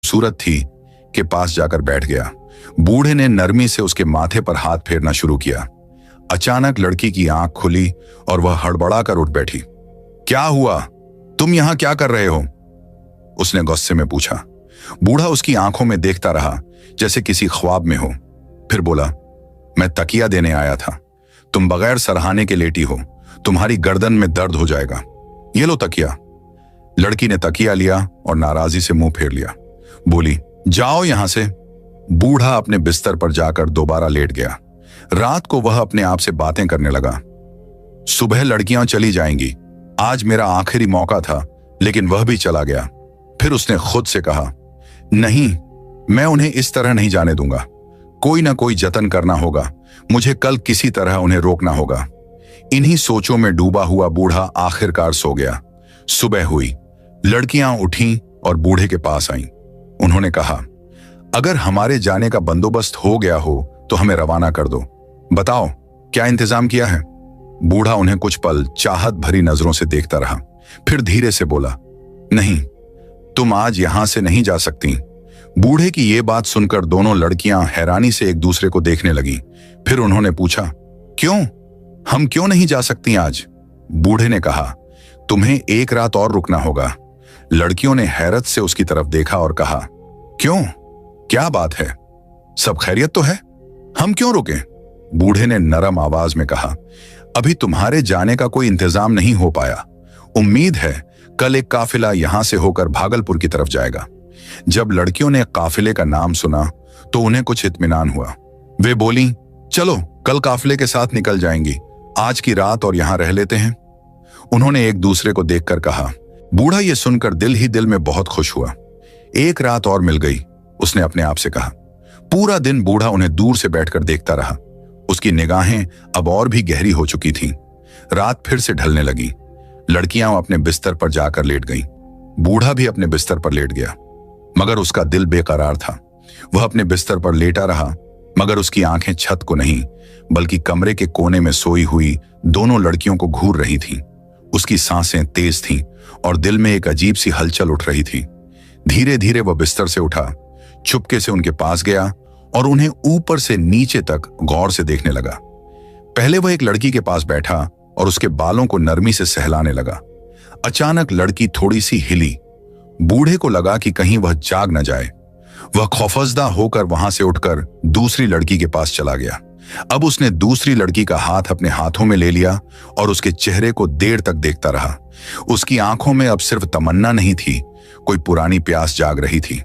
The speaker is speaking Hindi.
खूबसूरत थी के पास जाकर बैठ गया। बूढ़े ने नरमी से उसके माथे पर हाथ फेरना शुरू किया। अचानक लड़की की आंख खुली और वह हड़बड़ाकर उठ बैठी। क्या हुआ? तुम यहां क्या कर रहे हो? उसने गुस्से में पूछा। बूढ़ा उसकी आंखों में देखता रहा जैसे किसी ख्वाब में हो, फिर बोला, मैं तकिया देने आया था। तुम बगैर सरहाने के लेटी हो, तुम्हारी गर्दन में दर्द हो जाएगा। ये लो तकिया। लड़की ने तकिया लिया और नाराजी से मुंह फेर लिया। बोली, जाओ यहां से। बूढ़ा अपने बिस्तर पर जाकर दोबारा लेट गया। रात को वह अपने आप से बातें करने लगा। सुबह लड़कियां चली जाएंगी, आज मेरा आखिरी मौका था, लेकिन वह भी चला गया। फिर उसने खुद से कहा, नहीं, मैं उन्हें इस तरह नहीं जाने दूंगा। कोई ना कोई जतन करना होगा, मुझे कल किसी तरह उन्हें रोकना होगा। इन्हीं सोचों में डूबा हुआ बूढ़ा आखिरकार सो गया। सुबह हुई, लड़कियां उठीं और बूढ़े के पास आईं। उन्होंने कहा, अगर हमारे जाने का बंदोबस्त हो गया हो तो हमें रवाना कर दो। बताओ क्या इंतजाम किया है? बूढ़ा उन्हें कुछ पल चाहत भरी नजरों से देखता रहा, फिर धीरे से बोला, नहीं, तुम आज यहां से नहीं जा सकती। बूढ़े की यह बात सुनकर दोनों लड़कियां हैरानी से एक दूसरे को देखने लगी। फिर उन्होंने पूछा, क्यों? हम क्यों नहीं जा सकती आज? बूढ़े ने कहा, तुम्हें एक रात और रुकना होगा। लड़कियों ने हैरत से उसकी तरफ देखा और कहा, क्यों? क्या बात है? सब खैरियत तो है? हम क्यों रुकें? बूढ़े ने नरम आवाज में कहा, अभी तुम्हारे जाने का कोई इंतजाम नहीं हो पाया। उम्मीद है कल एक काफिला यहां से होकर भागलपुर की तरफ जाएगा। जब लड़कियों ने काफिले का नाम सुना तो उन्हें कुछ इत्मीनान हुआ। वे बोली, चलो कल काफिले के साथ निकल जाएंगी, आज की रात और यहां रह लेते हैं। उन्होंने एक दूसरे को देखकर कहा। बूढ़ा ये सुनकर दिल ही दिल में बहुत खुश हुआ। एक रात और मिल गई, उसने अपने आप से कहा। पूरा दिन बूढ़ा उन्हें दूर से बैठकर देखता रहा। उसकी निगाहें अब और भी गहरी हो चुकी थीं। रात फिर से ढलने लगी। लड़कियां अपने बिस्तर पर जाकर लेट गईं। बूढ़ा भी अपने बिस्तर पर लेट गया, मगर उसका दिल बेकरार था। वह अपने बिस्तर पर लेटा रहा, मगर उसकी आंखें छत को नहीं बल्कि कमरे के कोने में सोई हुई दोनों लड़कियों को घूर रही थीं। उसकी सांसें तेज थीं और दिल में एक अजीब सी हलचल उठ रही थी। धीरे धीरे वह बिस्तर से उठा, चुपके से उनके पास गया और उन्हें ऊपर से नीचे तक गौर से देखने लगा। पहले वह एक लड़की के पास बैठा और उसके बालों को नरमी से सहलाने लगा। अचानक लड़की थोड़ी सी हिली। बूढ़े को लगा कि कहीं वह जाग न जाए। वह खौफजदा होकर वहां से उठकर दूसरी लड़की के पास चला गया। अब उसने दूसरी लड़की का हाथ अपने हाथों में ले लिया और उसके चेहरे को देर तक देखता रहा। उसकी आंखों में अब सिर्फ तमन्ना नहीं थी, कोई पुरानी प्यास जाग रही थी।